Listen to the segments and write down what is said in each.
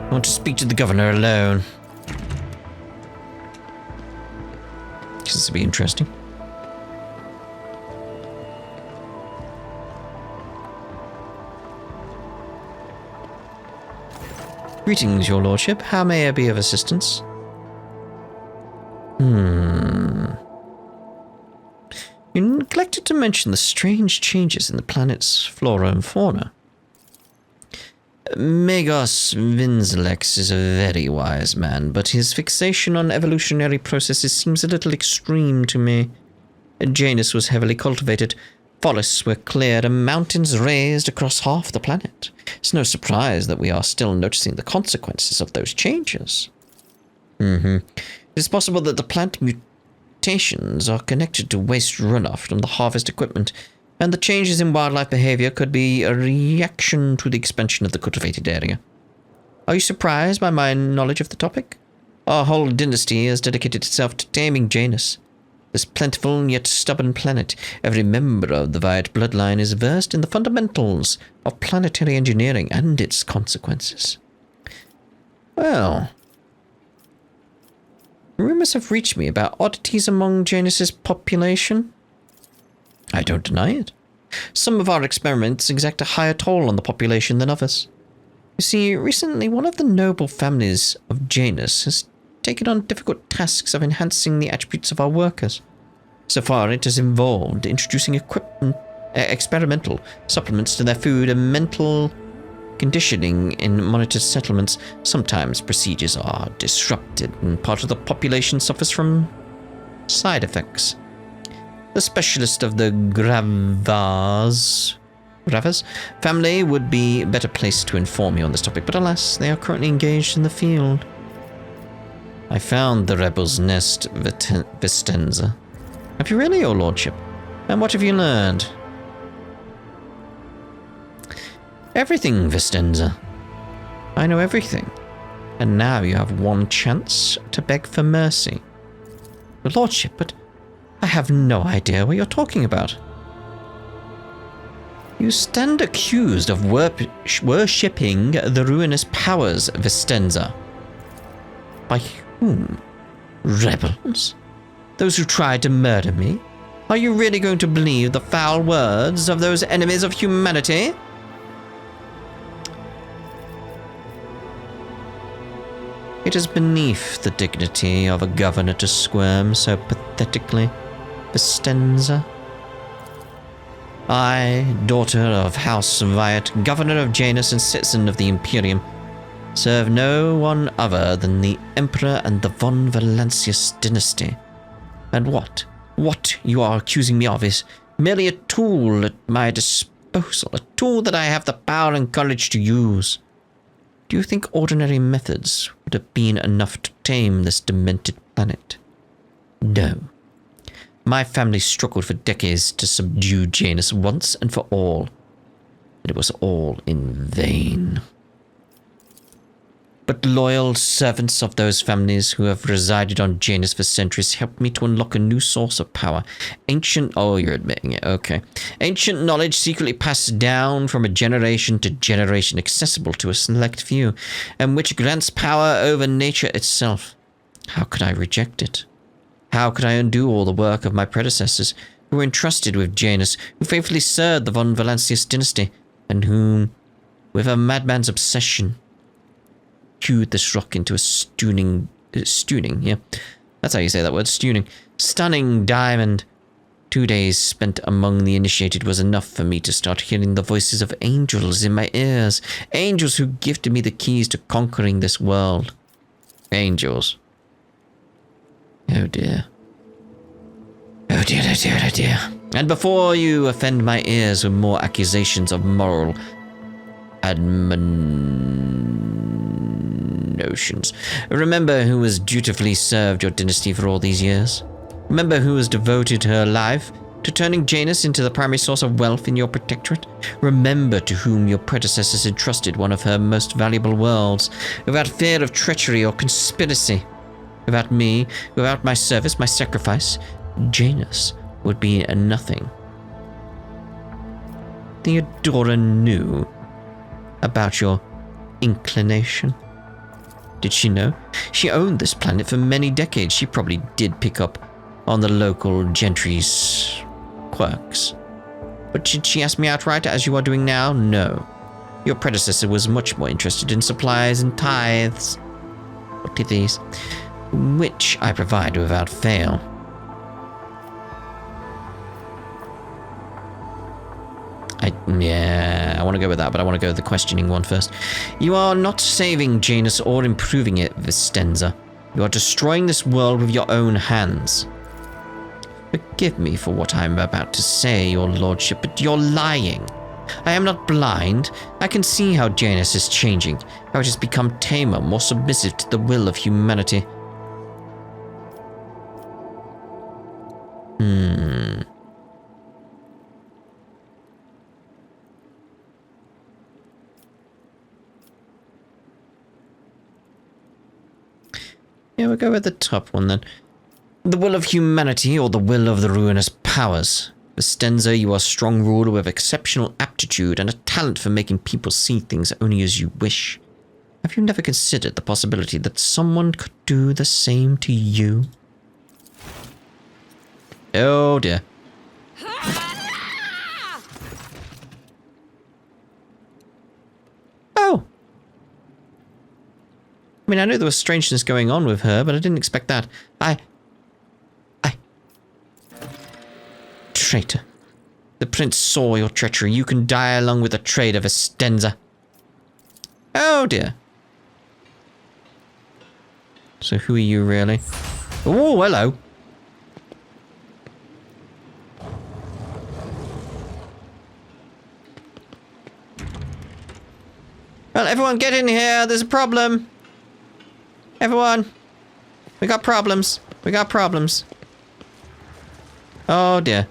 I want to speak to the governor alone. This will be interesting. Greetings, your lordship. How may I be of assistance? You neglected to mention the strange changes in the planet's flora and fauna. Magos Vinzelex is a very wise man, but his fixation on evolutionary processes seems a little extreme to me. Janus was heavily cultivated, forests were cleared, and mountains raised across half the planet. It's no surprise that we are still noticing the consequences of those changes. It is possible that the plant mutations are connected to waste runoff from the harvest equipment, and the changes in wildlife behavior could be a reaction to the expansion of the cultivated area. Are you surprised by my knowledge of the topic? Our whole dynasty has dedicated itself to taming Janus. This plentiful yet stubborn planet, every member of the Viet bloodline is versed in the fundamentals of planetary engineering and its consequences. Well, rumors have reached me about oddities among Janus's population. I don't deny it. Some of our experiments exact a higher toll on the population than others. You see, recently one of the noble families of Janus has taken on difficult tasks of enhancing the attributes of our workers. So far, it has involved introducing experimental supplements to their food and mental conditioning in monitored settlements. Sometimes procedures are disrupted and part of the population suffers from side effects. The specialist of the Gravas family would be better placed to inform you on this topic, but alas, they are currently engaged in the field. I found the rebels' nest, Vistenza. Have you really, your lordship? And what have you learned? Everything, Vistenza. I know everything. And now you have one chance to beg for mercy. Your lordship, but I have no idea what you're talking about. You stand accused of worshipping the ruinous powers, Vistenza. By whom? Rebels? Those who tried to murder me? Are you really going to believe the foul words of those enemies of humanity? It is beneath the dignity of a governor to squirm so pathetically, Vistenza. I, daughter of House Viet, governor of Janus and citizen of the Imperium, serve no one other than the Emperor and the von Valancius dynasty. And what you are accusing me of is merely a tool at my disposal, a tool that I have the power and courage to use. Do you think ordinary methods would have been enough to tame this demented planet? No. My family struggled for decades to subdue Janus once and for all. And it was all in vain. But loyal servants of those families who have resided on Janus for centuries helped me to unlock a new source of power. Oh, you're admitting it, okay. Ancient knowledge secretly passed down from a generation to generation, accessible to a select few, and which grants power over nature itself. How could I reject it? How could I undo all the work of my predecessors, who were entrusted with Janus, who faithfully served the von Valancius dynasty, and whom, with a madman's obsession, hewed this rock into a stunning, yeah, that's how you say that word, stunning diamond. 2 days spent among the initiated was enough for me to start hearing the voices of angels in my ears, angels who gifted me the keys to conquering this world. Angels. Oh dear. Oh dear, oh dear, oh dear. And before you offend my ears with more accusations of moral notions. Remember who has dutifully served your dynasty for all these years. Remember who has devoted her life to turning Janus into the primary source of wealth in your protectorate. Remember to whom your predecessors entrusted one of her most valuable worlds, without fear of treachery or conspiracy. Without me, without my service, my sacrifice, Janus would be nothing. Theodora knew about your inclination. Did she know? She owned this planet for many decades. She probably did pick up on the local gentry's quirks. But did she ask me outright, as you are doing now? No. Your predecessor was much more interested in supplies and tithes. What are these? Which I provide without fail. I want to go with that, but I want to go with the questioning one first. You are not saving Janus or improving it, Vistenza. You are destroying this world with your own hands. Forgive me for what I am about to say, your lordship, but you're lying. I am not blind. I can see how Janus is changing, how it has become tamer, more submissive to the will of humanity. Yeah, we'll go with the top one then. The will of humanity or the will of the ruinous powers. Vistenza, you are a strong ruler with exceptional aptitude and a talent for making people see things only as you wish. Have you never considered the possibility that someone could do the same to you? Oh dear. Oh! I mean, I knew there was strangeness going on with her, but I didn't expect that. Traitor. The prince saw your treachery. You can die along with the traitor, Vistenza. Oh dear. So who are you really? Oh, hello. Well, everyone get in here. There's a problem. Everyone. We got problems. We got problems. Oh dear.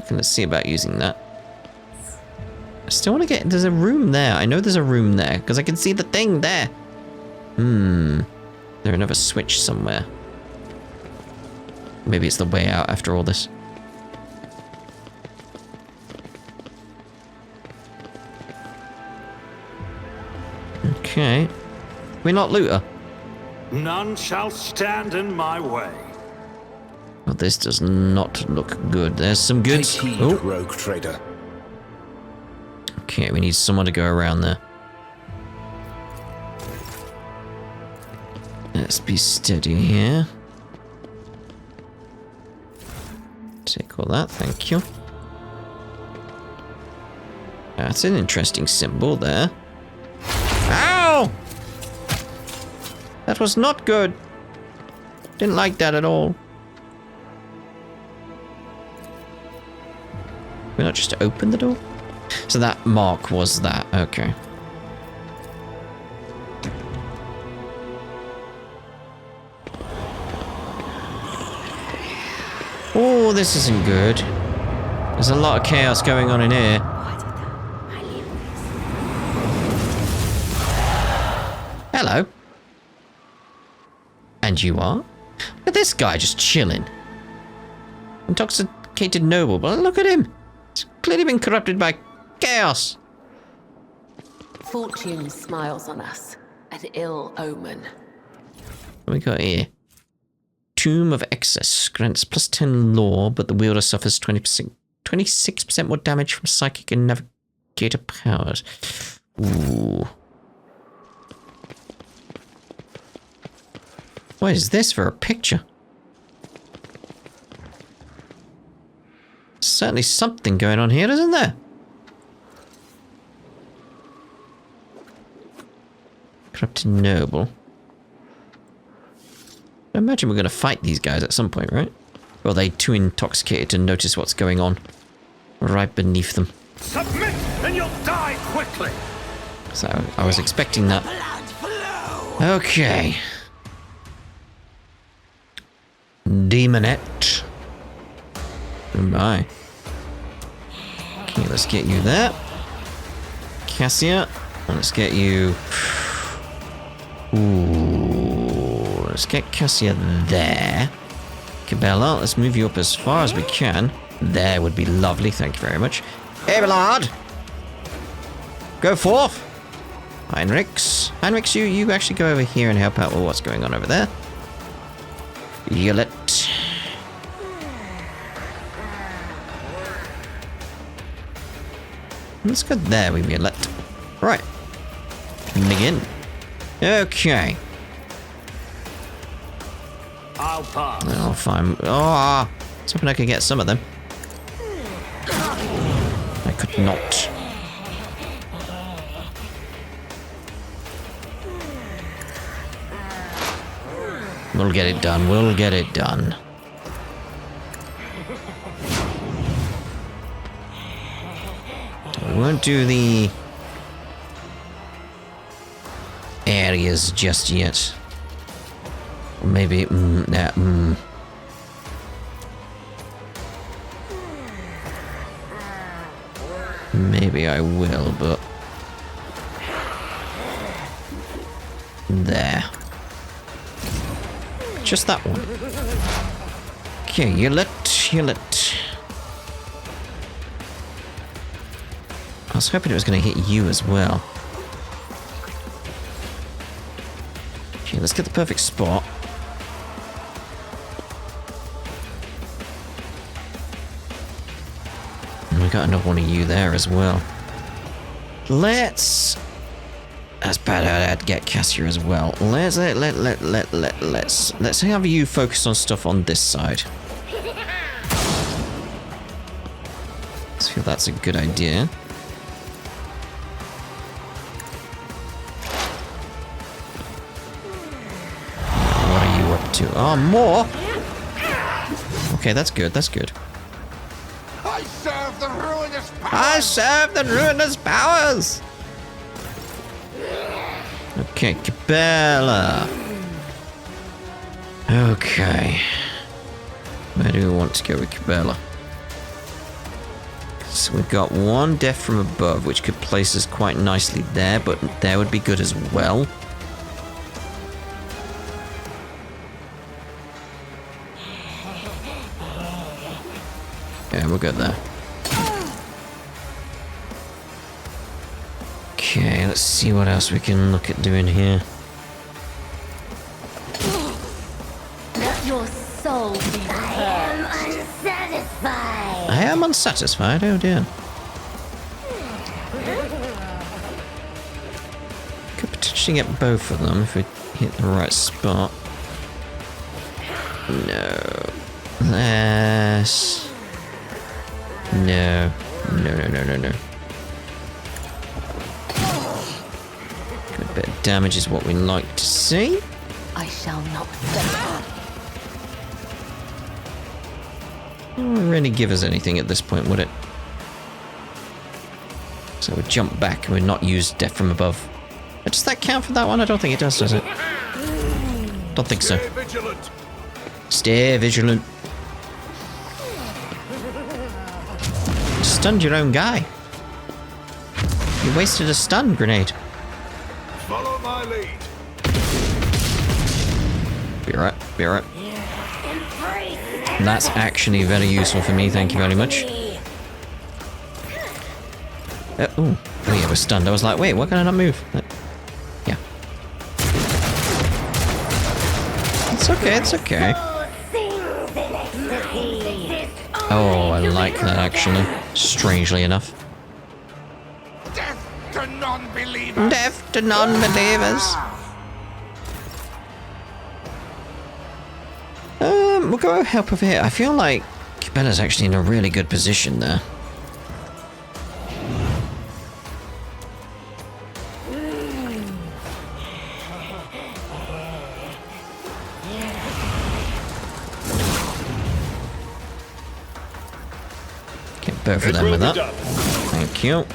Okay, let's see about using that. I still want to get... There's a room there. I know there's a room there, because I can see the thing there. There's another switch somewhere. Maybe it's the way out after all this. Okay. We're not looter. None shall stand in my way. Well, this does not look good. There's some goods. Take heed, oh, rogue trader. Okay, we need someone to go around there. Let's be steady here. Take all that, thank you. That's an interesting symbol there. Ow! That was not good. Didn't like that at all. Can we not just open the door? So that mark was that. Okay. Oh, this isn't good. There's a lot of chaos going on in here. Hello. And you are? Look at this guy just chilling. Intoxicated noble, but look at him. He's clearly been corrupted by chaos. Fortune smiles on us. An ill omen. What we got here? Tomb of Excess. Grants plus 10 lore, but the wielder suffers 26% more damage from psychic and navigator powers. Ooh. What is this for a picture? Certainly something going on here, isn't there? Corrupted noble. I imagine we're going to fight these guys at some point, right? Or are they too intoxicated to notice what's going on right beneath them? Submit and you'll die quickly. So I was expecting that. Okay. Demonette. Goodbye. Okay, let's get you there. Cassia. And let's get you... Ooh. Let's get Cassia there. Cabela, let's move you up as far as we can. There would be lovely, thank you very much. Abelard! Go forth! Heinrichs, you actually go over here and help out with what's going on over there. Yrliet. Let's go there with Yrliet. Right. Begin. Okay. I'll pass. Oh, fine. Oh, I was hoping I could get some of them. I could not. We'll get it done. We'll get it done. We won't do the areas just yet. Or maybe, maybe I will, but there. Just that one. Okay, Yrliet. I was hoping it was going to hit you as well. Okay, let's get the perfect spot. And we got another one of you there as well. Let's... That's bad. I'd get Cassia as well. Let's have you focus on stuff on this side. I feel that's a good idea. What are you up to? Oh, more. Okay, that's good. That's good. I serve the ruinous powers! I serve the ruinous powers! Okay, Cabela. Okay. Where do we want to go with Cabela? So we've got one death from above, which could place us quite nicely there, but there would be good as well. Yeah, we'll go there. Okay, let's see what else we can look at doing here. Let your soul be I am unsatisfied. I am unsatisfied, oh dear. Could potentially get both of them if we hit the right spot. No. Less. No. No. Good bit of damage is what we like to see. I shall not fail. It won't really give us anything at this point, would it? So we jump back and we'll not use death from above. Does that count for that one? I don't think it does it? Don't think so. Stay vigilant! Stay vigilant. You stunned your own guy. You wasted a stun grenade. Follow my lead! Be right, be right. That's actually very useful for me, thank you very much. Oh yeah, we're stunned. I was like, wait, why can I not move? Yeah. It's okay, it's okay. Oh, I like that actually. Strangely enough. Death to non-believers! Death to non-believers. We'll go help over here. I feel like Cabela's actually in a really good position there. Get both of them with that. Thank you.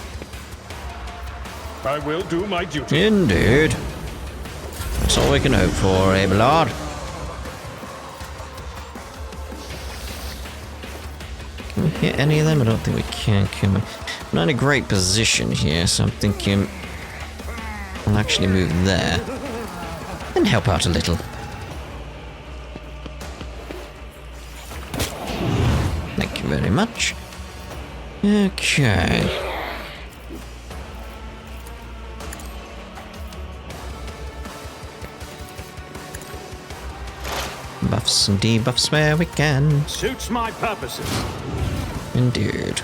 I will do my duty. Indeed. That's all we can hope for, Abelard. Can we hit any of them? I don't think we can we? We're not in a great position here, so I'm thinking I'll actually move there and help out a little. Thank you very much. Okay. Buffs and debuffs where we can. Suits my purposes. Indeed.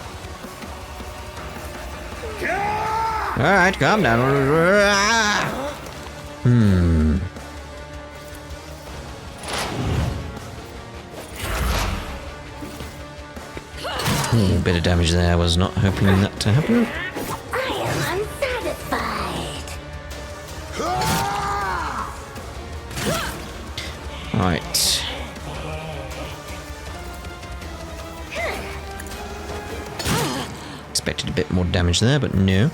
Alright, calm down. Ooh, bit of damage there. Was not hoping that to happen. I am unsatisfied. Right. Expected a bit more damage there, but no.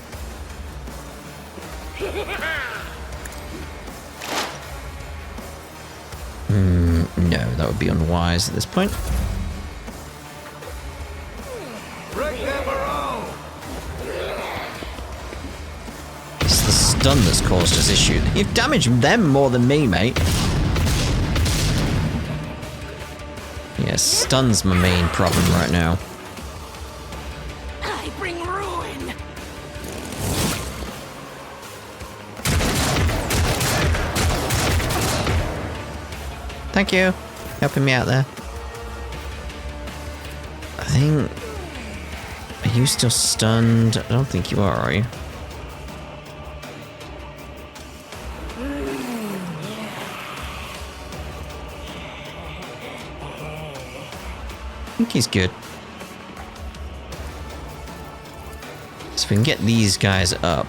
No, that would be unwise at this point. It's the stun that's caused us issue. You've damaged them more than me, mate. Yeah, stun's my main problem right now. I bring ruin. Thank you. Helping me out there. I think... Are you still stunned? I don't think you are you? I think he's good. So if we can get these guys up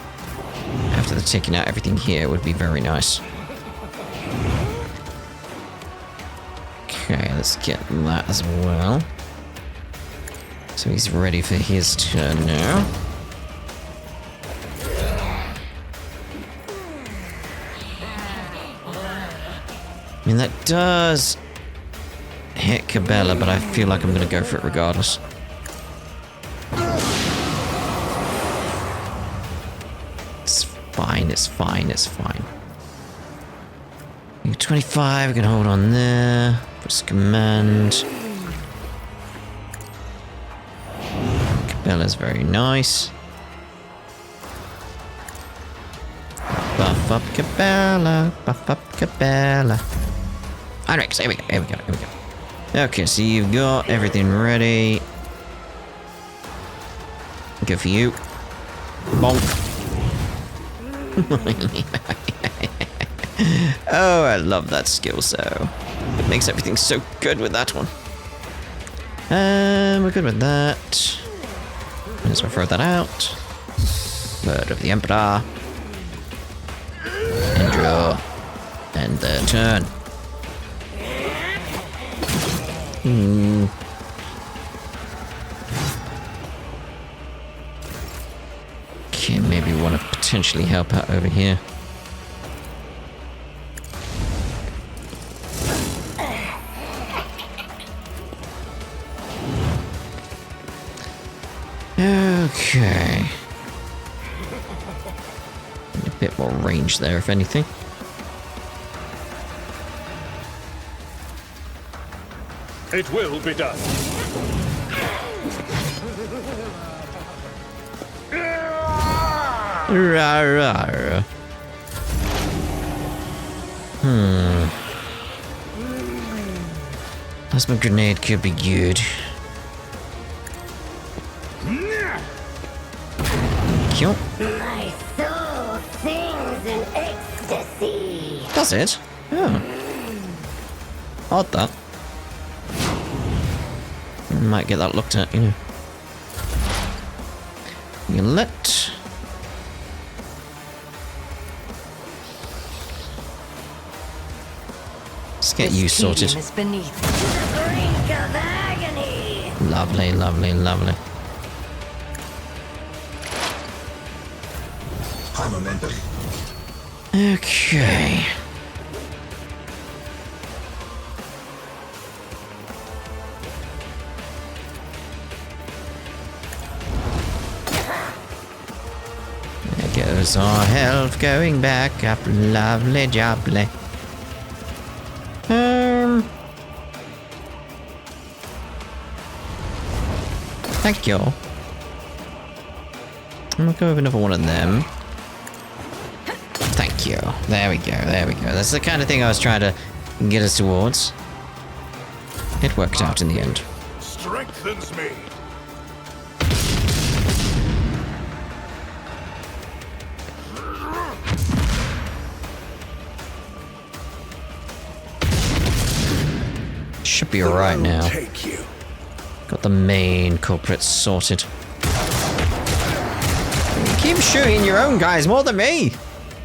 after they're taking out everything here, it would be very nice. Okay, let's get that as well. So he's ready for his turn now. I mean, that does hit Cabela, but I feel like I'm going to go for it regardless. It's fine, it's fine, it's fine. 25, we can hold on there. Press command. Cabela's very nice. Buff up Cabela, buff up Cabela. Alright, so here we go, here we go, here we go. Okay, so you've got everything ready. Good for you. Bonk. Oh, I love that skill, so it makes everything so good with that one. We're good with that. Might as well throw that out. Bird of the Emperor. And draw. And then turn. Okay, maybe we want to potentially help out over here. Okay. Need a bit more range there, if anything. It will be done. Rawr. Plasma grenade could be good. Thank you. My soul sings in ecstasy. Does it? Oh. Odd that. Might get that looked at, you know. Yrliet. Let's get you sorted. Is beneath. The brink of agony. Lovely, lovely, lovely. High momentum. Okay. There goes our health going back up. Lovely jubbly. Thank you. I'm gonna go with another one of them. Thank you. There we go, there we go. That's the kind of thing I was trying to get us towards. It worked out in the end. Strengthens me. Should be alright now. Take you. Got the main culprits sorted. You keep shooting your own guys more than me.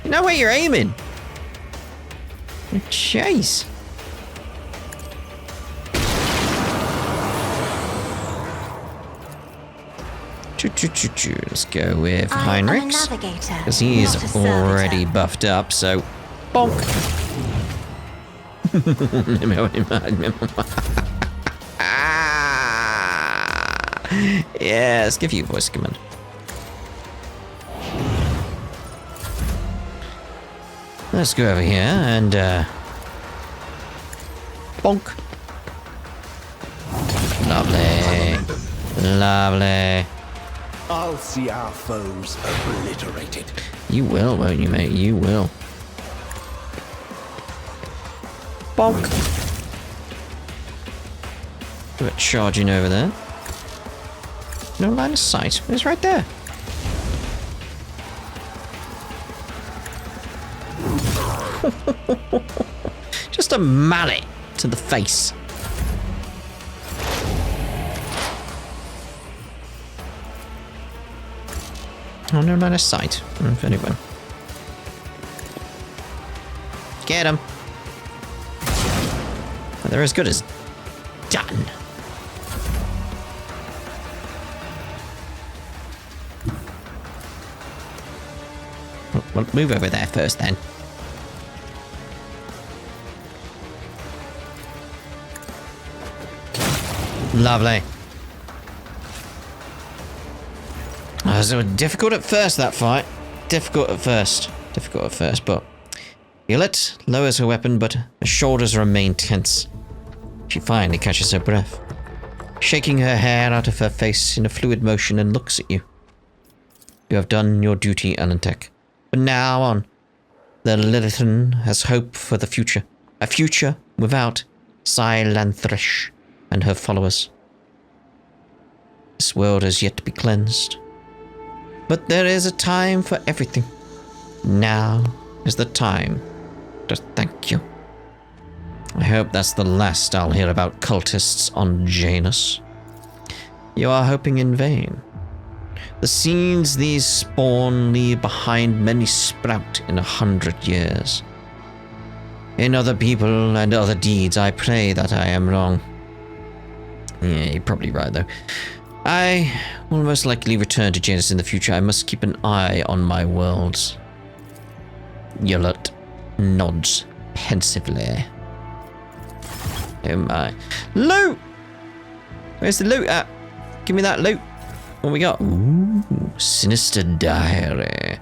You know where you're aiming. Jeez. Let's go with Heinrichs. Because he is already buffed up, so bonk. Yeah, let's give you a voice command. Let's go over here and bonk. Lovely. Lovely. I'll see our foes obliterated. You will, won't you, mate? You will. Bonk. We're charging over there. No line of sight. It's right there. Just a mallet to the face. Oh, no line of sight. Very well. Get him. Well, they're as good as done. Well, move over there first, then. Lovely. So difficult at first, that fight. Difficult at first, but Yrliet lowers her weapon, but her shoulders remain tense. She finally catches her breath, shaking her hair out of her face in a fluid motion, and looks at you. You have done your duty, Anantek. But now on, the Lilithan has hope for the future. A future without Silanthresh and her followers. This world has yet to be cleansed. But there is a time for everything. Now is the time to thank you. I hope that's the last I'll hear about cultists on Janus. You are hoping in vain. The seeds these spawn leave behind many sprout in 100 years. In other people and other deeds, I pray that I am wrong. Yeah, you're probably right, though. I will most likely return to Janus in the future. I must keep an eye on my worlds. Yrliet nods pensively. Oh my. Loot! Where's the loot at? Give me that loot. What we got? Ooh, Sinister Diary.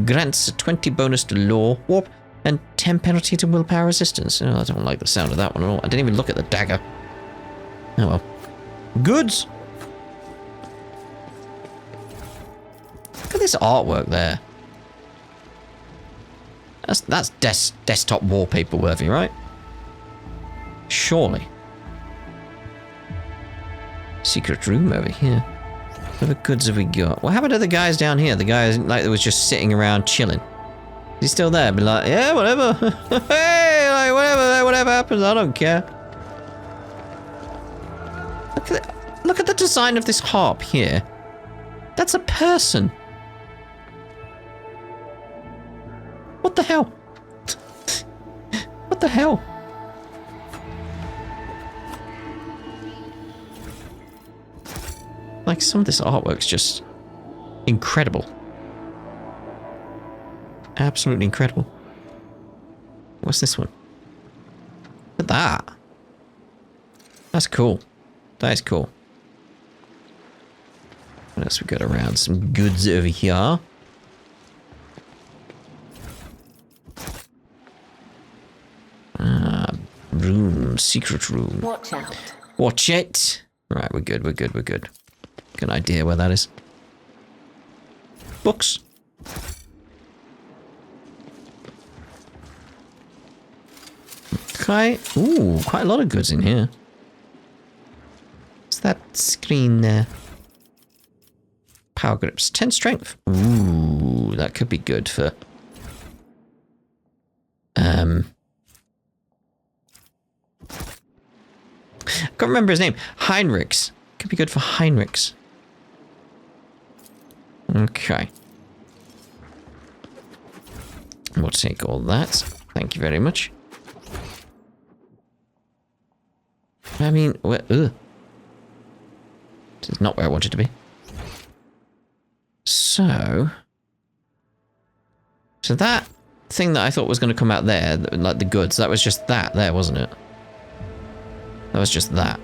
Grants a 20 bonus to law, warp, and 10 penalty to willpower resistance. Oh, I don't like the sound of that one at all. I didn't even look at the dagger. Oh well. Goods! Look at this artwork there. That's desktop wallpaper worthy, right? Surely. Secret room over here. What other goods have we got? What happened to the guys down here? The guys like that was just sitting around chilling. Is he still there? Be like, yeah, whatever. Hey, like whatever happens, I don't care. Look at the design of this harp here. That's a person. What the hell? What the hell? Like, some of this artwork's just incredible. Absolutely incredible. What's this one? Look at that. That's cool. That is cool. What else we got around? Some goods over here. Room. Secret room. Watch out. Watch it. Right, we're good, we're good, we're good. Good idea where that is. Books. Okay. Ooh, quite a lot of goods in here. screen there. Power grips. 10 strength. Ooh, that could be good for... I can't remember his name. Heinrichs. Could be good for Heinrichs. Okay. We'll take all that. Thank you very much. I mean, ugh. This is not where I wanted to be. So that thing that I thought was going to come out there, like the goods, that was just that there, wasn't it? That was just that.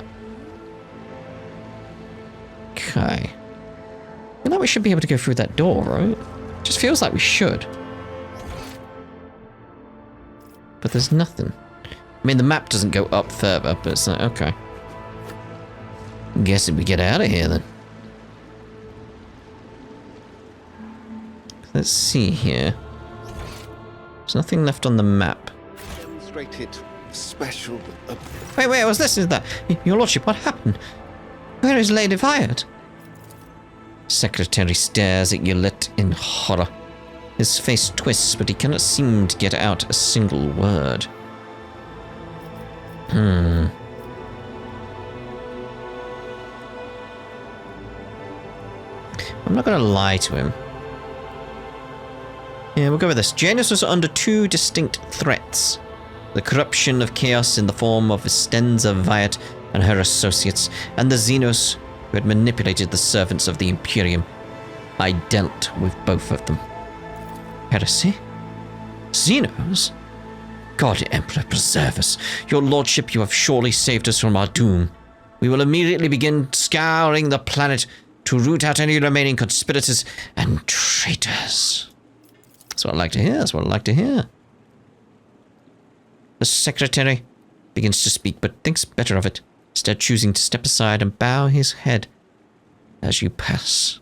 Okay. I feel like we should be able to go through that door, right? Just feels like we should. But there's nothing. I mean, the map doesn't go up further, but it's like, okay. I'm guessing we get out of here then. Let's see here. There's nothing left on the map. Demonstrated special. Wait, I was listening to that. Your Lordship, what happened? Where is Lady Wyatt? Secretary stares at Yrliet in horror. His face twists, but he cannot seem to get out a single word. I'm not going to lie to him. Yeah, we'll go with this. Janus was under two distinct threats. The corruption of chaos in the form of Estenza Wyatt and her associates, and the Xenos who had manipulated the servants of the Imperium. I dealt with both of them. Heresy? Xenos? God, Emperor, preserve us. Your Lordship, you have surely saved us from our doom. We will immediately begin scouring the planet to root out any remaining conspirators and traitors. That's what I'd like to hear. That's what I'd like to hear. The Secretary begins to speak, but thinks better of it, instead choosing to step aside and bow his head as you pass.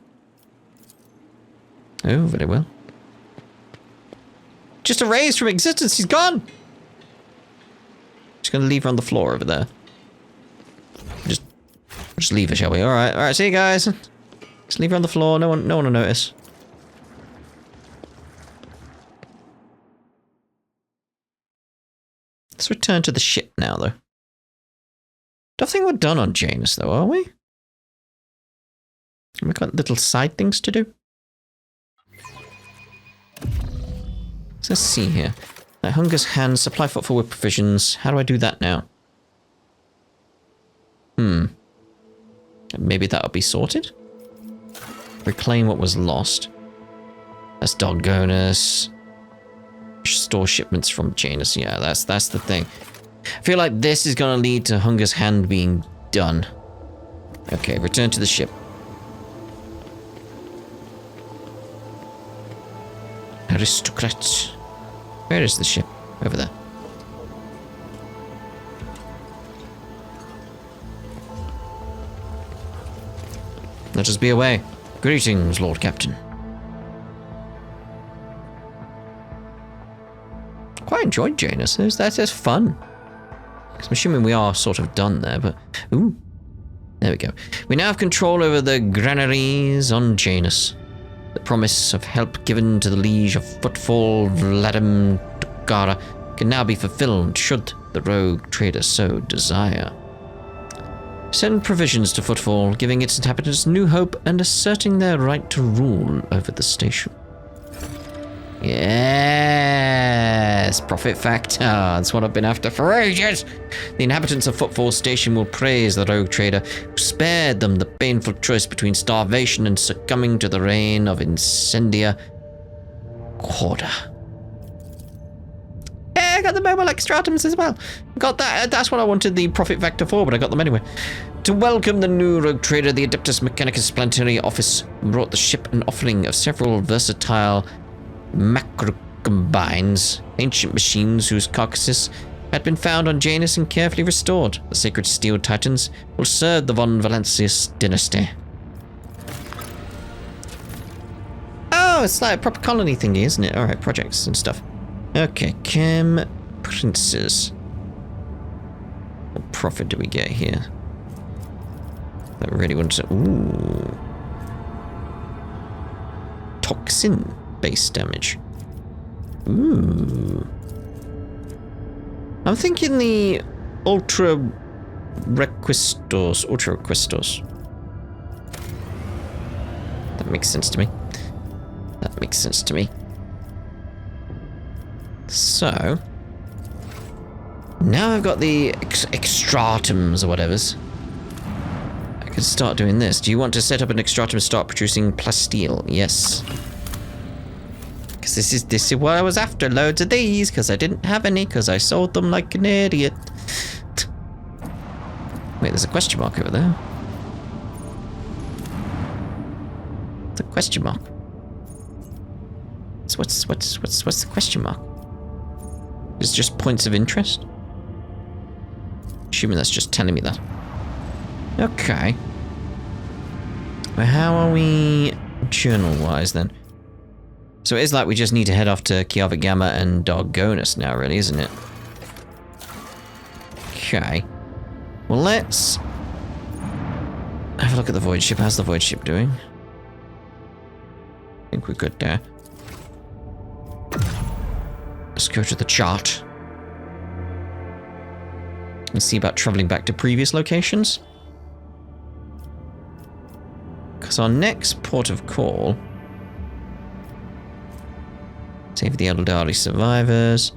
Oh, very well. Just erased from existence. He's gone. Just gonna leave her on the floor over there. Just leave her, shall we? All right. See you guys. Just leave her on the floor. No one will notice. Let's return to the ship now, though. Don't think we're done on Janus, though, are we? We've got little side things to do. So let's see here. Hunger's hand, supply footfall with provisions. How do I do that now? Maybe that'll be sorted? Reclaim what was lost. That's Dogonus. Store shipments from Janus. Yeah, that's the thing. I feel like this is going to lead to Hunger's hand being done. Okay, return to the ship. Aristocrats. Where is the ship? Over there. Let us be away. Greetings, Lord Captain. Quite enjoyed Janus. That's just fun. I'm assuming we are sort of done there, but... Ooh. There we go. We now have control over the granaries on Janus. The promise of help given to the liege of Footfall Vladimir Tukara can now be fulfilled should the rogue trader so desire. Send provisions to Footfall, giving its inhabitants new hope and asserting their right to rule over the station. Yes, profit factor. That's what I've been after for ages. The inhabitants of Footfall Station will praise the rogue trader who spared them the painful choice between starvation and succumbing to the reign of Incendia Corda. Yeah, I got the mobile extratums as well. Got that. That's what I wanted the profit factor for, but I got them anyway. To welcome the new rogue trader, the Adeptus Mechanicus Planetary Office brought the ship an offering of several versatile macro combines, ancient machines whose carcasses had been found on Janus and carefully restored. The sacred steel titans will serve the von Valancius dynasty. Oh, it's like a proper colony thingy, isn't it? Alright, projects and stuff. Okay, Chem Princes. What profit do we get here? I really want to... Ooh. Toxin base damage. Ooh. I'm thinking the Ultra Requistos. That makes sense to me. That makes sense to me. So... now I've got the extratums or whatever's. I could start doing this. Do you want to set up an extratum and start producing plasteel? Yes. Because this is what I was after. Loads of these. Because I didn't have any. Because I sold them like an idiot. Wait, there's a question mark over there. It's a question mark. So what's the question mark? It's just points of interest? Assuming that's just telling me that. Okay. Well, how are we journal-wise then? So it is like we just need to head off to TheTwitGamer and Dargonus now, really, isn't it? Okay. Well, let's have a look at the void ship. How's the void ship doing? I think we're good there. Let's go to the chart. And see about traveling back to previous locations. Because our next port of call... save the Eldari survivors.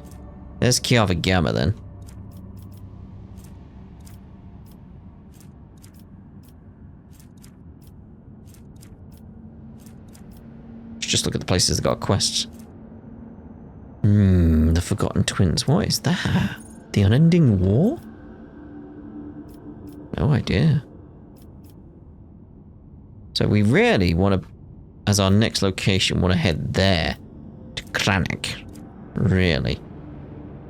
There's TheTwitGamer then. Let's just look at the places that got quests. The Forgotten Twins. What is that? The Unending War? No idea. So we really want to, as our next location, want to head there. To Kranek. Really.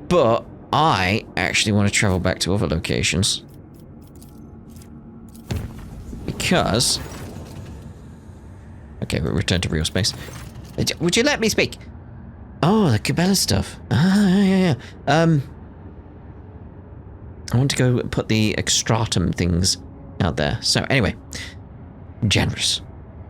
But I actually want to travel back to other locations. Because... okay, we'll return to real space. Would you let me speak? Oh, the Cabela stuff. Ah, yeah. I want to go put the extratum things out there. So, anyway. Generous.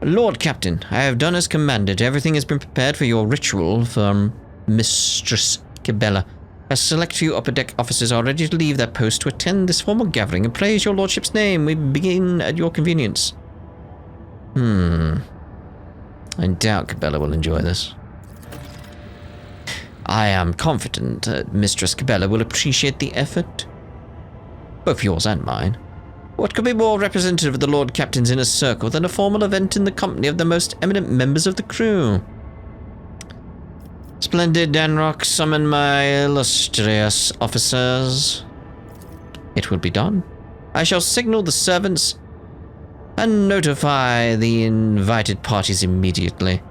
Lord Captain, I have done as commanded. Everything has been prepared for your ritual from Mistress Cabela. A select few upper deck officers are ready to leave their post to attend this formal gathering and praise your lordship's name. We begin at your convenience. I doubt Cabela will enjoy this. I am confident Mistress Cabela will appreciate the effort. Both yours and mine. What could be more representative of the Lord Captain's inner circle than a formal event in the company of the most eminent members of the crew? Splendid Danrock, summon my illustrious officers. It will be done. I shall signal the servants and notify the invited parties immediately.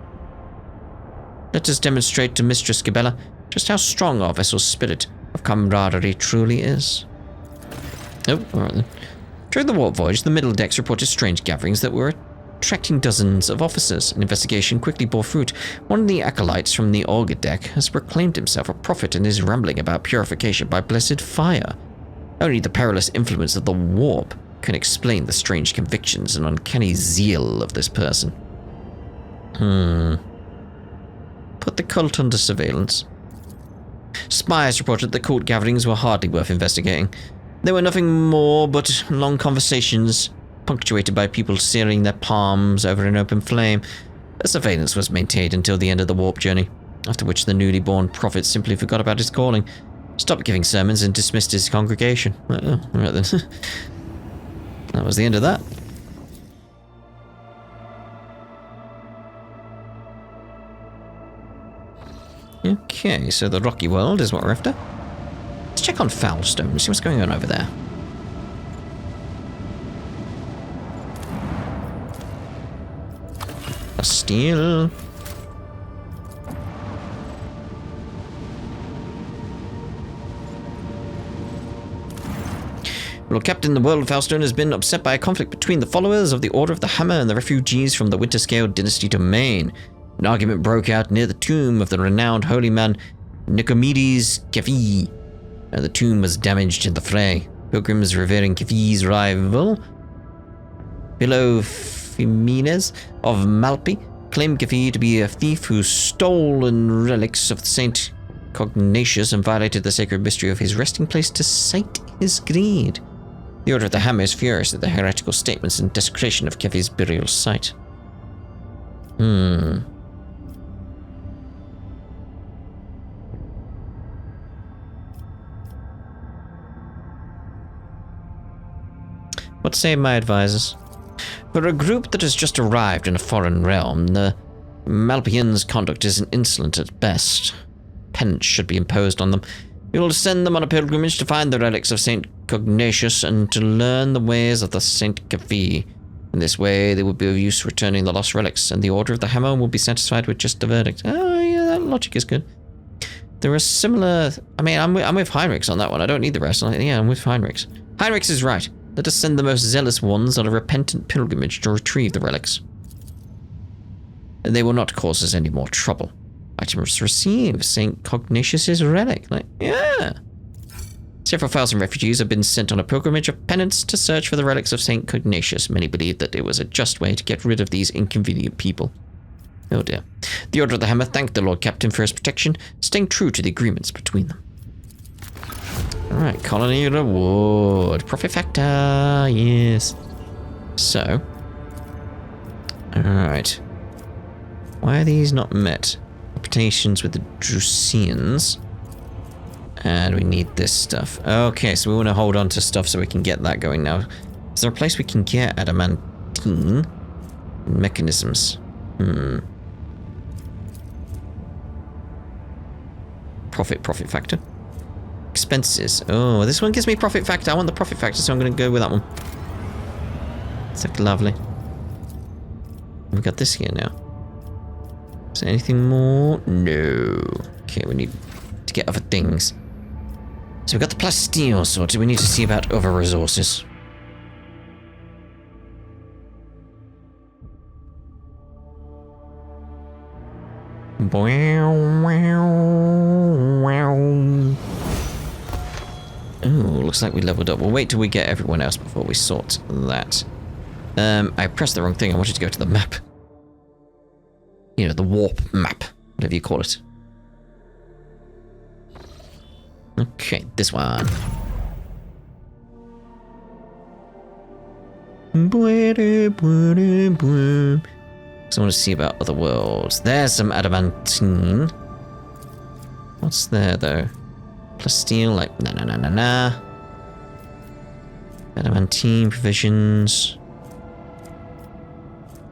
Let us demonstrate to Mistress Cabela just how strong our vessel's spirit of camaraderie truly is. Oh, alright then. During the warp voyage, the middle decks reported strange gatherings that were attracting dozens of officers. An investigation quickly bore fruit. One of the acolytes from the Olga deck has proclaimed himself a prophet and is rambling about purification by blessed fire. Only the perilous influence of the warp can explain the strange convictions and uncanny zeal of this person. Put the cult under surveillance. Spies reported the court gatherings were hardly worth investigating. There were nothing more but long conversations, punctuated by people searing their palms over an open flame. A surveillance was maintained until the end of the warp journey, after which the newly born prophet simply forgot about his calling, stopped giving sermons and dismissed his congregation. Right then. That was the end of that. Okay, so the rocky world is what we're after. Let's check on Foulstone, see what's going on over there. Steel. Lord Captain, the world of Foulstone has been upset by a conflict between the followers of the Order of the Hammer and the refugees from the Winterscale dynasty domain. An argument broke out near the tomb of the renowned holy man Nicomedes Kefi. The tomb was damaged in the fray. Pilgrims revering Kefi's rival Philophemenes of Malpi claimed Gavi to be a thief who stolen relics of Saint Cognatius and violated the sacred mystery of his resting place to sate his greed. The Order of the Hammer is furious at the heretical statements and desecration of Gavi's burial site. What say my advisors? For a group that has just arrived in a foreign realm, the Malpians' conduct is insolent at best. Penance should be imposed on them. We will send them on a pilgrimage to find the relics of Saint Cognatius and to learn the ways of the Saint Gavi. In this way, they will be of use returning the lost relics, and the Order of the Hammer will be satisfied with just a verdict. Oh, yeah, that logic is good. There are similar... I mean, I'm with Heinrichs on that one. I don't need the rest. Yeah, I'm with Heinrichs. Heinrichs is right. Let us send the most zealous ones on a repentant pilgrimage to retrieve the relics. They will not cause us any more trouble. Items received. St. Cognatius' relic. Like, yeah. Several thousand refugees have been sent on a pilgrimage of penance to search for the relics of St. Cognatius. Many believe that it was a just way to get rid of these inconvenient people. Oh dear. The Order of the Hammer thanked the Lord Captain for his protection, staying true to the agreements between them. Alright, colony reward. Profit factor, yes. So. Alright. Why are these not met? Reputations with the Drusians. And we need this stuff. Okay, so we want to hold on to stuff so we can get that going now. Is there a place we can get adamantine mechanisms? Profit factor. Expenses. Oh, this one gives me profit factor. I want the profit factor, so I'm going to go with that one. It's like lovely. We've got this here now. Is there anything more? No. Okay, we need to get other things. So we've got the plasteel sorted. We need to see about other resources. Ooh, looks like we leveled up. We'll wait till we get everyone else before we sort that. I pressed the wrong thing. I wanted to go to the map. You know, the warp map. Whatever you call it. Okay, this one. So I want to see about other worlds. There's some adamantine. What's there, though? Plasteel, like, nah. Adamantine provisions.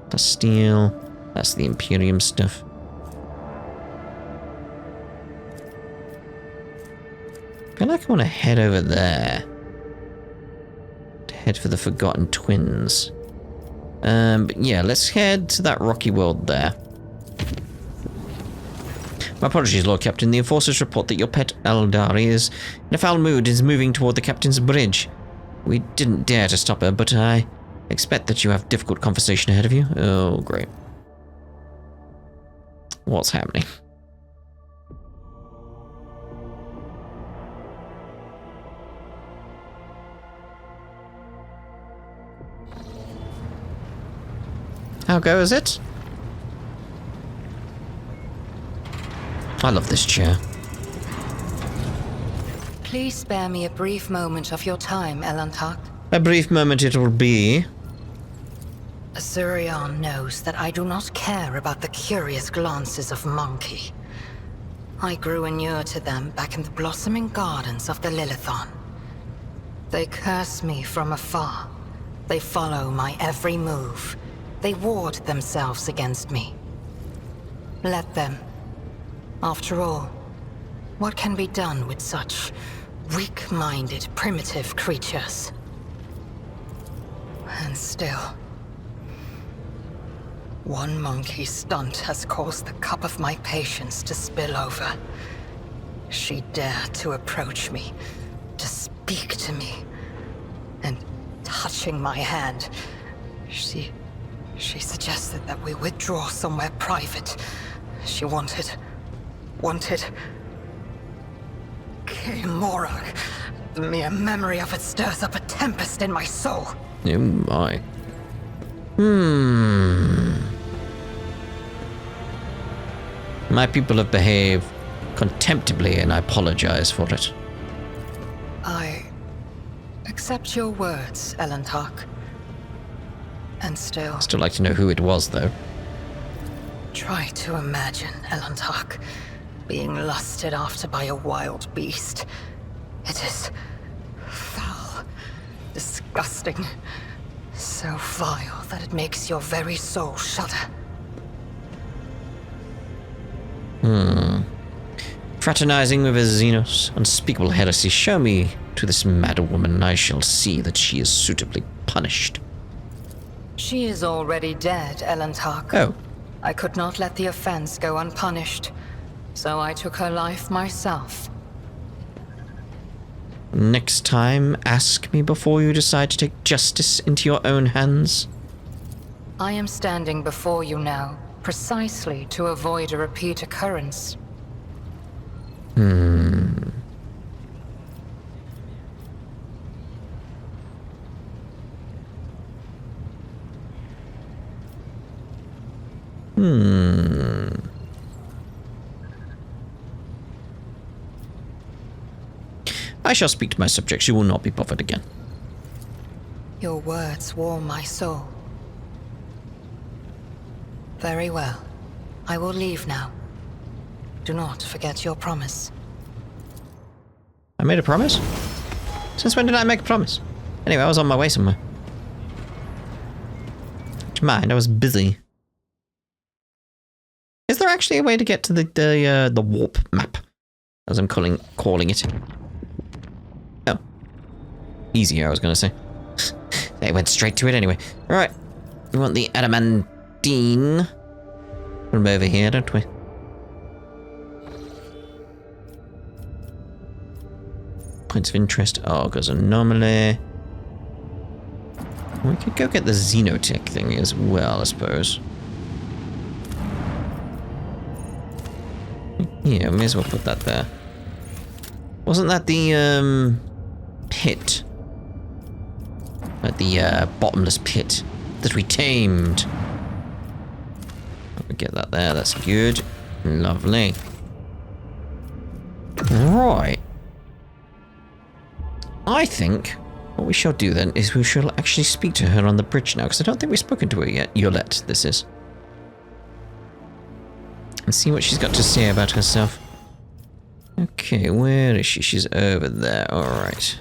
Plasteel. That's the Imperium stuff. I feel like I want to head over there. To head for the Forgotten Twins. But yeah, let's head to that rocky world there. My apologies, Lord Captain. The enforcers report that your pet Eldari is in a foul mood and is moving toward the captain's bridge. We didn't dare to stop her, but I expect that you have difficult conversation ahead of you. Oh, great. What's happening? How goes it? I love this chair. Please spare me a brief moment of your time, Owlcat. A brief moment it will be. Azurion knows that I do not care about the curious glances of Monkey. I grew inured to them back in the blossoming gardens of the Lilithon. They curse me from afar. They follow my every move. They ward themselves against me. Let them. After all, what can be done with such weak-minded, primitive creatures? And still, one monkey stunt has caused the cup of my patience to spill over. She dared to approach me, to speak to me, and touching my hand, she suggested that we withdraw somewhere private. She wanted... K-Morag. The mere memory of it stirs up a tempest in my soul. Oh my. My people have behaved contemptibly, and I apologize for it. I accept your words, Yrliet. And still, Still like to know who it was, though. try to imagine, Yrliet, being lusted after by a wild beast. It is foul, disgusting, so vile that it makes your very soul shudder. Fraternizing with a Xenos, unspeakable heresy. Show me to this mad woman, and I shall see that she is suitably punished. She is already dead, Yrliet. Oh, I could not let the offense go unpunished, so I took her life myself. next time, ask me before you decide to take justice into your own hands. I am standing before you now, precisely to avoid a repeat occurrence. I shall speak to my subjects. You will not be bothered again. Your words warm my soul. Very well. I will leave now. Do not forget your promise. I made a promise? Since when did I make a promise? Anyway, I was on my way somewhere. Do you mind? I was busy. Is there actually a way to get to the warp map, as I'm calling it? Oh, easier. I was gonna say. They went straight to it anyway. All right, we want the adamantine. Put them over here, don't we? Points of interest. Argus anomaly. We could go get the xenotech thing as well, I suppose. Yeah, may as well put that there. Wasn't that the pit? Like the bottomless pit that we tamed? I'll get that there. That's good. Lovely. Right. I think what we shall do then is we shall actually speak to her on the bridge now, because I don't think we've spoken to her yet. Yrliet, this is. And see what she's got to say about herself. Okay, where is she? She's over there. Alright.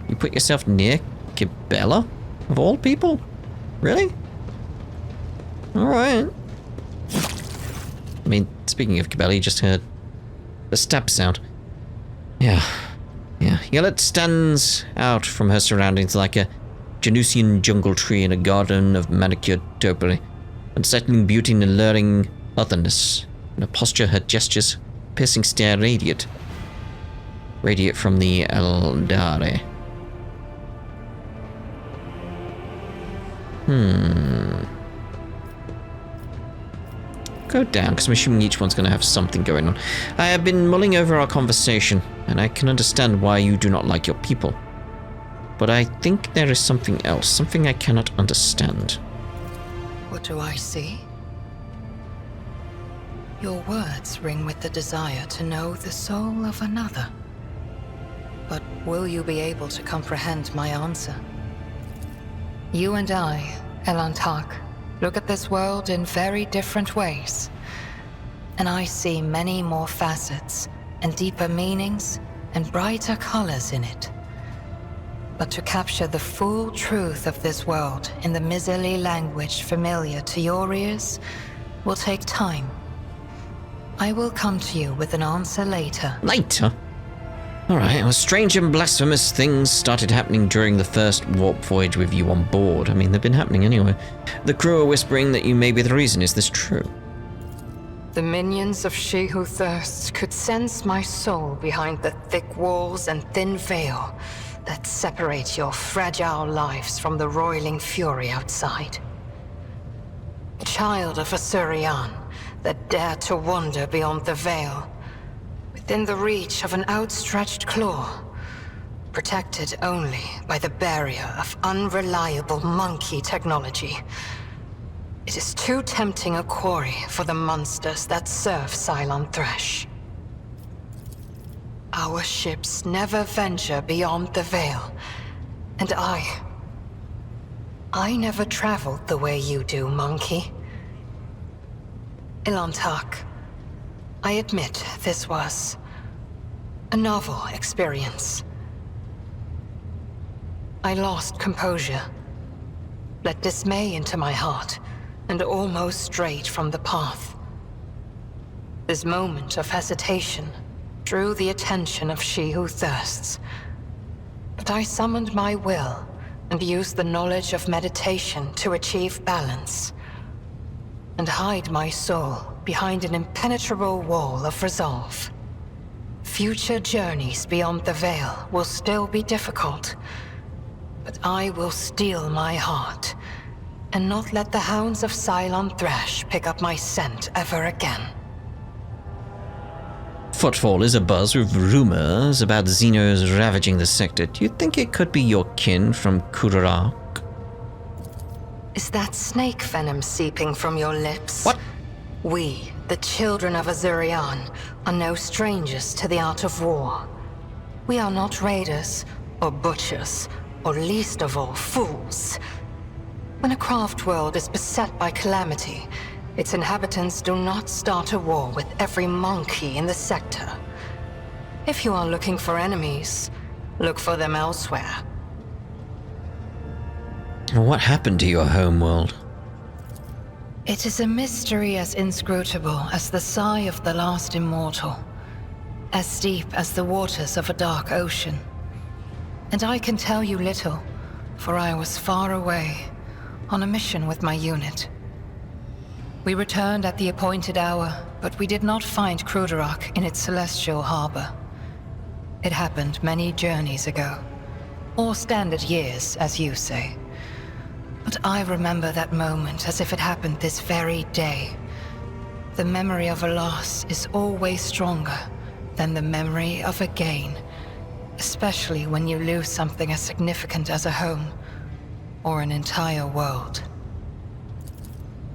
You put yourself near Kibella? Of all people? Really? Alright. I mean, speaking of Kibella, you just heard the stab sound. Yeah. Yrliet stands out from her surroundings like a Janusian jungle tree in a garden of manicured topiary. Unsettling beauty and alluring otherness. In her posture, her gestures, piercing stare radiate from the Eldari. Go down, because I'm assuming each one's going to have something going on. I have been mulling over our conversation, and I can understand why you do not like your people. But I think there is something else, something I cannot understand. What do I see? Your words ring with the desire to know the soul of another. But will you be able to comprehend my answer? You and I, Yrliet, look at this world in very different ways. And I see many more facets, and deeper meanings, and brighter colors in it. But to capture the full truth of this world in the miserly language familiar to your ears will take time. I will come to you with an answer later. Later? Alright, well, strange and blasphemous things started happening during the first warp voyage with you on board. I mean, they've been happening anyway. The crew are whispering that you may be the reason. Is this true? The minions of She Who Thirsts could sense my soul behind the thick walls and thin veil that separate your fragile lives from the roiling fury outside. A child of Asurian that dared to wander beyond the veil, within the reach of an outstretched claw, protected only by the barrier of unreliable monkey technology. It is too tempting a quarry for the monsters that serve Cylon Thresh. Our ships never venture beyond the Veil, and I never traveled the way you do, Monkey. Ilantak, I admit this was a novel experience. I lost composure, let dismay into my heart, and almost strayed from the path. This moment of hesitation drew the attention of She Who Thirsts, but I summoned my will and used the knowledge of meditation to achieve balance, and hide my soul behind an impenetrable wall of resolve. Future journeys beyond the Veil will still be difficult, but I will steel my heart and not let the hounds of Cylon Thresh pick up my scent ever again. Footfall is abuzz with rumors about Xenos ravaging the sector. Do you think it could be your kin from Kudarak? Is that snake venom seeping from your lips? What? We, the children of Azurian, are no strangers to the art of war. We are not raiders, or butchers, or least of all, fools. When a craft world is beset by calamity, its inhabitants do not start a war with every monkey in the sector. If you are looking for enemies, look for them elsewhere. What happened to your homeworld? It is a mystery as inscrutable as the sigh of the last immortal, as deep as the waters of a dark ocean. And I can tell you little, for I was far away, on a mission with my unit. We returned at the appointed hour, but we did not find Kruderak in its celestial harbor. It happened many journeys ago, or standard years, as you say. But I remember that moment as if it happened this very day. The memory of a loss is always stronger than the memory of a gain, especially when you lose something as significant as a home, or an entire world.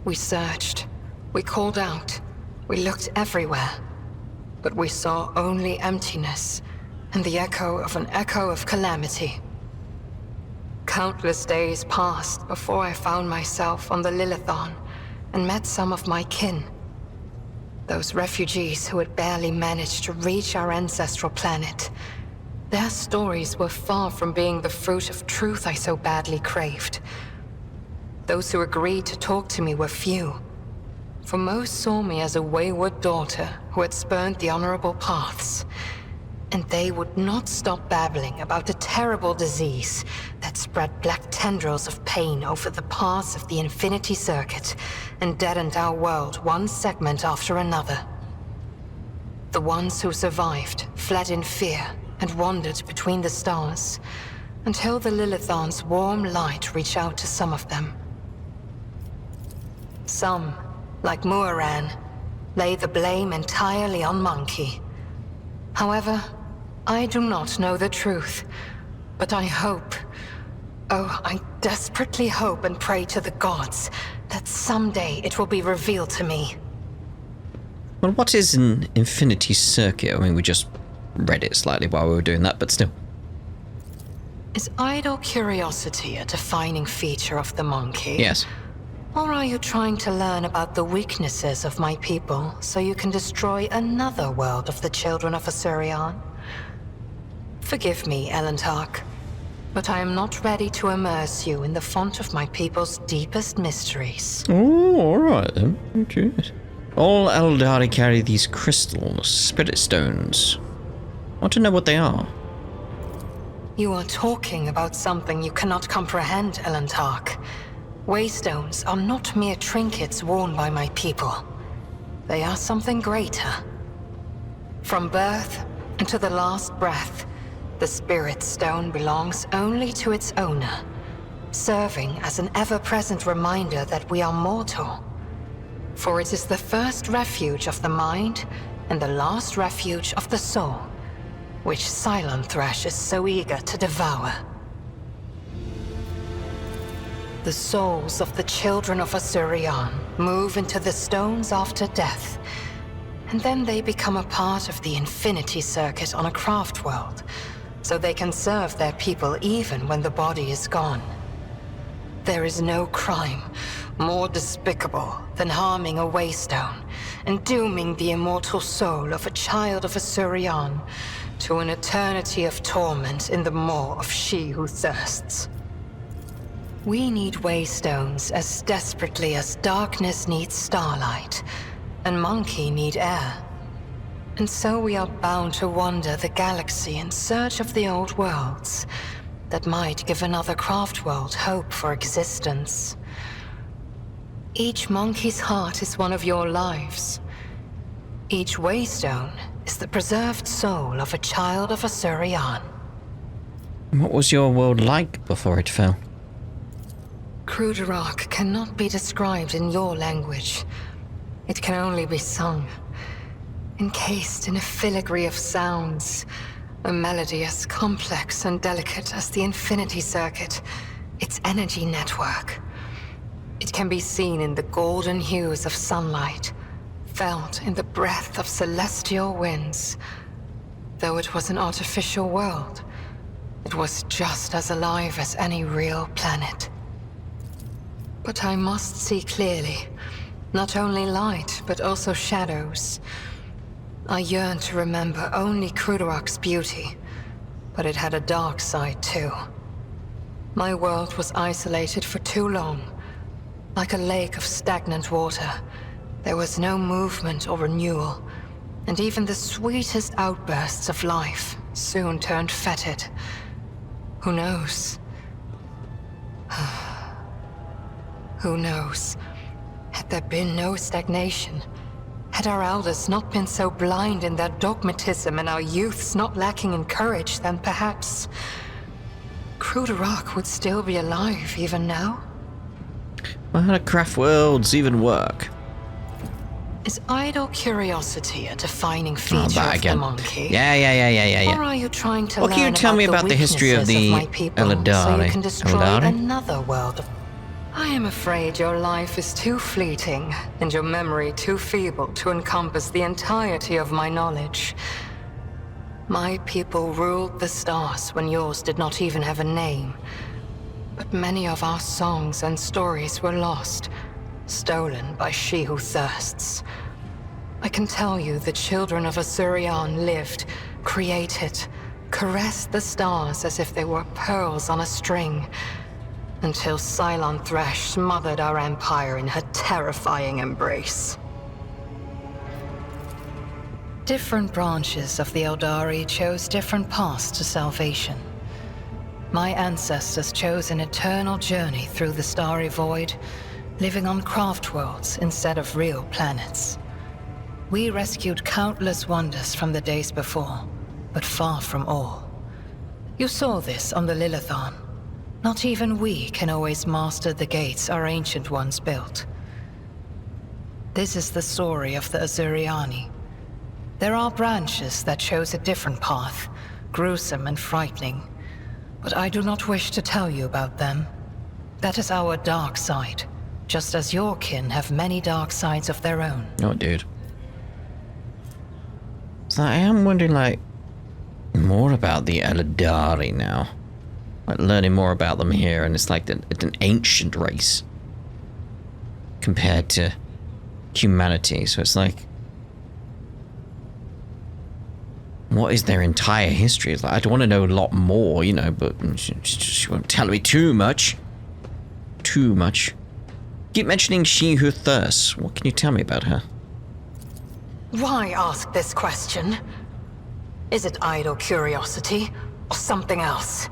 We searched, we called out, we looked everywhere, but we saw only emptiness and the echo of calamity. Countless days passed before I found myself on the Lilithon and met some of my kin. Those refugees who had barely managed to reach our ancestral planet. Their stories were far from being the fruit of truth I so badly craved. Those who agreed to talk to me were few, for most saw me as a wayward daughter who had spurned the honorable paths. And they would not stop babbling about the terrible disease that spread black tendrils of pain over the paths of the Infinity Circuit and deadened our world one segment after another. The ones who survived fled in fear and wandered between the stars, until the Lilithon's warm light reached out to some of them. Some, like Muaran, lay the blame entirely on Monkey. However, I do not know the truth, but I hope, I desperately hope and pray to the gods that someday it will be revealed to me. Well, what is an Infinity Circuit? I mean, we just read it slightly while we were doing that, but still. Is idle curiosity a defining feature of the Monkey? Yes. Or are you trying to learn about the weaknesses of my people so you can destroy another world of the children of Azurian? Forgive me, Elantark, but I am not ready to immerse you in the font of my people's deepest mysteries. Oh, alright then. Oh, jeez. All Eldari carry these crystals, spirit stones. I want to know what they are. You are talking about something you cannot comprehend, Elantark. Waystones are not mere trinkets worn by my people. They are something greater. From birth until the last breath, the Spirit Stone belongs only to its owner, serving as an ever-present reminder that we are mortal. For it is the first refuge of the mind and the last refuge of the soul, which Cylon Thresh is so eager to devour. The souls of the children of Asuryan move into the stones after death, and then they become a part of the Infinity Circuit on a craft world, so they can serve their people even when the body is gone. There is no crime more despicable than harming a Waystone and dooming the immortal soul of a child of Asuryan to an eternity of torment in the maw of she who thirsts. We need Waystones as desperately as darkness needs starlight, and Monkey need air. And so we are bound to wander the galaxy in search of the old worlds that might give another craft world hope for existence. Each monkey's heart is one of your lives. Each Waystone is the preserved soul of a child of Asuryan. What was your world like before it fell? Krudarok cannot be described in your language. It can only be sung, encased in a filigree of sounds, a melody as complex and delicate as the Infinity Circuit, its energy network. It can be seen in the golden hues of sunlight, felt in the breath of celestial winds. Though it was an artificial world, it was just as alive as any real planet. But I must see clearly, not only light, but also shadows. I yearn to remember only Krudarok's beauty, but it had a dark side too. My world was isolated for too long. Like a lake of stagnant water, there was no movement or renewal, and even the sweetest outbursts of life soon turned fetid. Who knows? Who knows? Had there been no stagnation, had our elders not been so blind in their dogmatism and our youths not lacking in courage, then perhaps Krudarok would still be alive even now? Well, how do craft worlds even work? Is idle curiosity a defining feature of the monkey? Yeah. Or are you trying to What can you tell me about the history of the Eldari, so you can destroy Eldari? another world of... I am afraid your life is too fleeting, and your memory too feeble to encompass the entirety of my knowledge. My people ruled the stars when yours did not even have a name. But many of our songs and stories were lost, stolen by she who thirsts. I can tell you the children of Asuryan lived, created, caressed the stars as if they were pearls on a string, until Cylon Thresh smothered our empire in her terrifying embrace. Different branches of the Eldari chose different paths to salvation. My ancestors chose an eternal journey through the starry void, living on craft worlds instead of real planets. We rescued countless wonders from the days before, but far from all. You saw this on the Lilithon. Not even we can always master the gates our ancient ones built. This is the story of the Azuriani. There are branches that chose a different path, gruesome and frightening. But I do not wish to tell you about them. That is our dark side, just as your kin have many dark sides of their own. Oh, dude. So I am wondering, like, more about the Eldari now. Like, learning more about them here, and it's like it's an ancient race compared to humanity. So it's like, what is their entire history? It's like, I'd want to know a lot more, you know, but she won't tell me too much. Too much. Keep mentioning she who thirsts. What can you tell me about her? Why ask this question? Is it idle curiosity, or something else?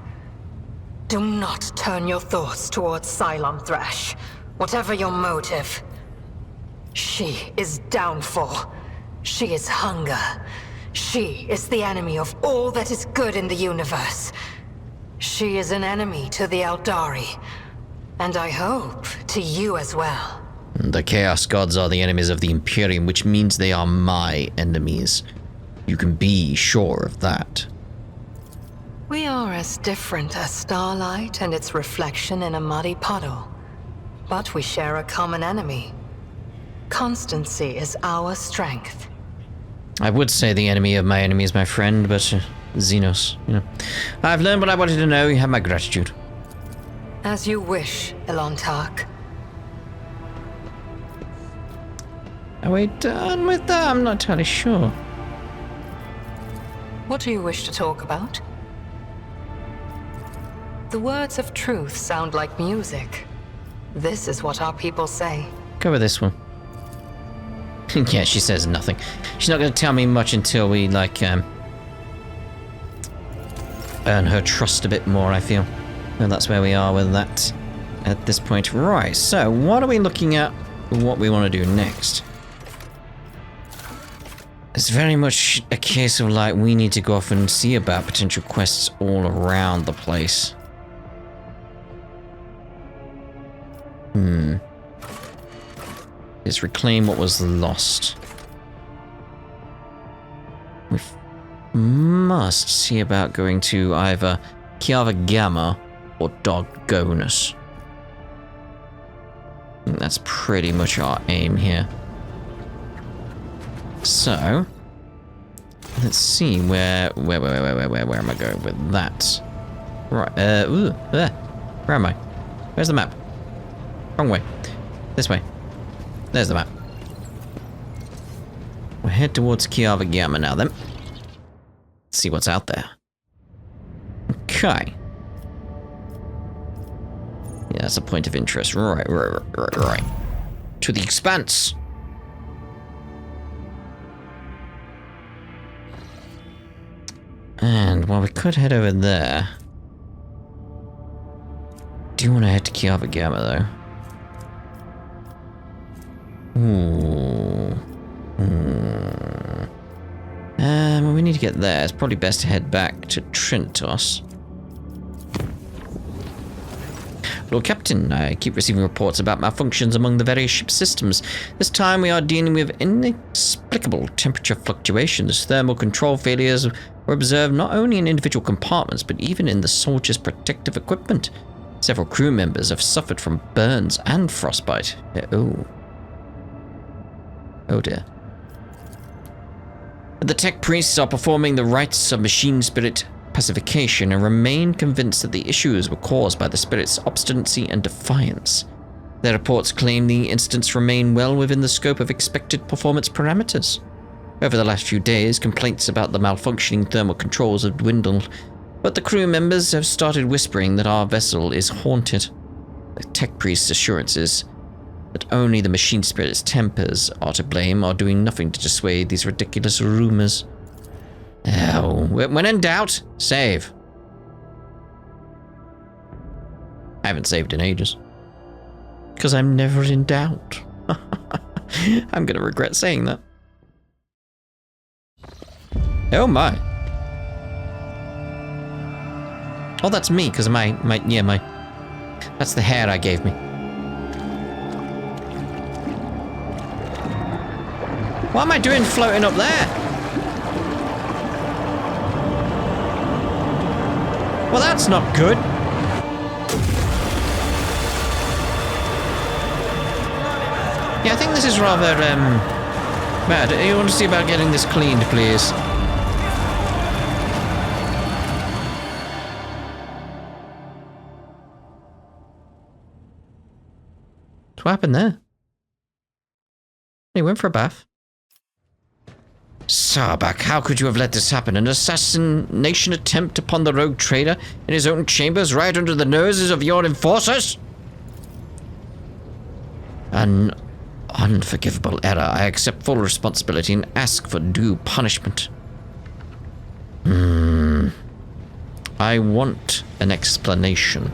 Do not turn your thoughts towards Cylon Thresh, whatever your motive. She is downfall. She is hunger. She is the enemy of all that is good in the universe. She is an enemy to the Eldari, and I hope to you as well. The Chaos Gods are the enemies of the Imperium, which means they are my enemies. You can be sure of that. We are as different as starlight and its reflection in a muddy puddle. But we share a common enemy. Constancy is our strength. I would say the enemy of my enemy is my friend, but Xenos, you know. I've learned what I wanted to know. You have my gratitude. As you wish, Ilontark. Are we done with that? I'm not entirely sure. What do you wish to talk about? The words of truth sound like music. This is what our people say. Go with this one. Yeah, she says nothing. She's not going to tell me much until we, like, earn her trust a bit more, I feel. And that's where we are with that at this point. Right, so what are we looking at? What we want to do next? It's very much a case of, like, we need to go off and see about potential quests all around the place. Let's reclaim what was lost. We must see about going to either TheTwitGamer or Doggonus. I think that's pretty much our aim here. So, let's see where am I going with that? Right, where am I? Where's the map? Wrong way. This way. There's the map. We'll head towards TheTwitGamer now then. Let's see what's out there. Okay. Yeah, that's a point of interest. Right. To the expanse. And, well, we could head over there. Do you want to head to TheTwitGamer, though? Well, we need to get there. It's probably best to head back to Trentos. Lord Captain, I keep receiving reports about malfunctions among the various ship systems. This time we are dealing with inexplicable temperature fluctuations. Thermal control failures were observed not only in individual compartments, but even in the soldiers' protective equipment. Several crew members have suffered from burns and frostbite. Oh dear. The tech priests are performing the rites of machine spirit pacification and remain convinced that the issues were caused by the spirit's obstinacy and defiance. Their reports claim the incidents remain well within the scope of expected performance parameters. Over the last few days, complaints about the malfunctioning thermal controls have dwindled, but the crew members have started whispering that our vessel is haunted. The tech priest's assurances that only the machine spirit's tempers are to blame are doing nothing to dissuade these ridiculous rumors. Oh, when in doubt, save. I haven't saved in ages. Because I'm never in doubt. I'm going to regret saying that. Oh my. Oh, that's me, because that's the hair I gave me. What am I doing floating up there? Well, that's not good. Yeah, I think this is rather, bad. You want to see about getting this cleaned, please? What happened there? He went for a bath. Sarbak, how could you have let this happen? An assassination attempt upon the rogue trader in his own chambers right under the noses of your enforcers? An unforgivable error. I accept full responsibility and ask for due punishment. I want an explanation,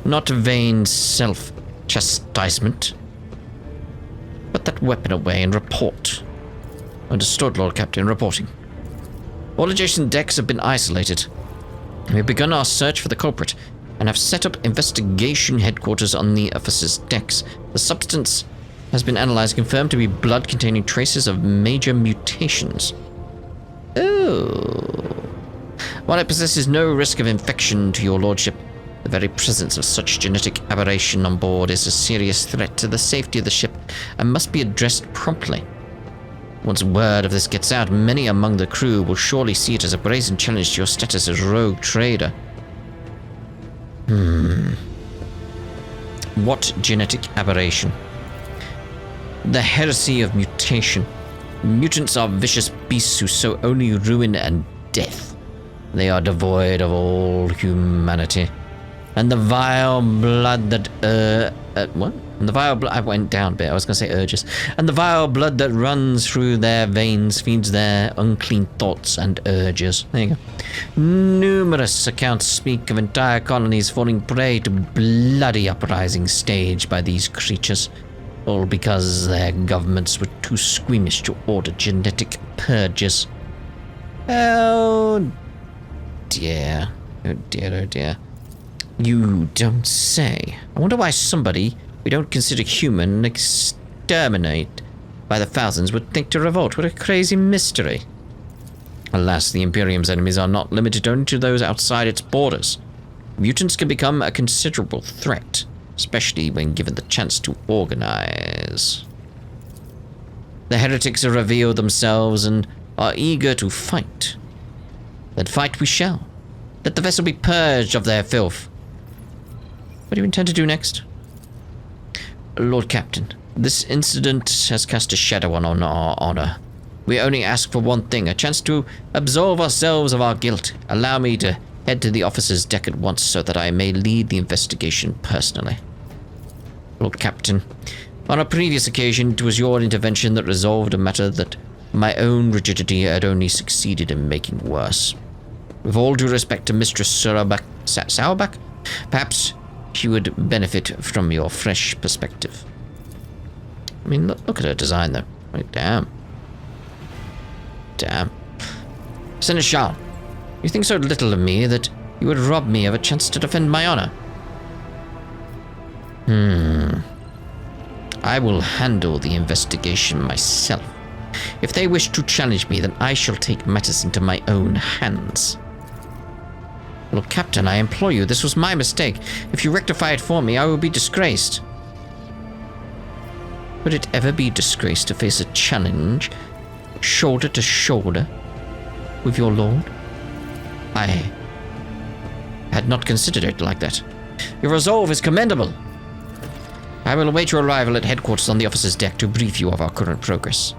not vain self-chastisement. Put that weapon away and report. Understood, Lord Captain. Reporting. All adjacent decks have been isolated. We've begun our search for the culprit and have set up investigation headquarters on the officers' decks. The substance has been analyzed and confirmed to be blood containing traces of major mutations. Oh. Well, While it possesses no risk of infection to your lordship, the very presence of such genetic aberration on board is a serious threat to the safety of the ship and must be addressed promptly. Once word of this gets out, many among the crew will surely see it as a brazen challenge to your status as rogue trader. What genetic aberration? The heresy of mutation. Mutants are vicious beasts who sow only ruin and death. They are devoid of all humanity. And the vile blood that, what? And the vile blood, I went down a bit, I was going to say urges. And the vile blood that runs through their veins feeds their unclean thoughts and urges. There you go. Numerous accounts speak of entire colonies falling prey to bloody uprisings staged by these creatures. All because their governments were too squeamish to order genetic purges. Oh dear. Oh dear, oh dear. You don't say. I wonder why somebody we don't consider human and exterminate by the thousands would think to revolt. What a crazy mystery. Alas, the Imperium's enemies are not limited only to those outside its borders. Mutants can become a considerable threat, especially when given the chance to organize. The heretics have revealed themselves and are eager to fight. Then fight we shall. Let the vessel be purged of their filth. What do you intend to do next? Lord Captain, this incident has cast a shadow on our honor. We only ask for one thing, a chance to absolve ourselves of our guilt. Allow me to head to the officer's deck at once so that I may lead the investigation personally. Lord Captain, on a previous occasion, it was your intervention that resolved a matter that my own rigidity had only succeeded in making worse. With all due respect to Mistress Sauerbach, perhaps she would benefit from your fresh perspective. I mean, look at her design, though. Like, damn. Damn. Seneschal, you think so little of me that you would rob me of a chance to defend my honor? I will handle the investigation myself. If they wish to challenge me, then I shall take matters into my own hands. Lord Captain, I implore you, this was my mistake. If you rectify it for me, I will be disgraced. Would it ever be disgraced to face a challenge, shoulder to shoulder, with your lord? I had not considered it like that. Your resolve is commendable. I will await your arrival at headquarters on the officer's deck to brief you of our current progress.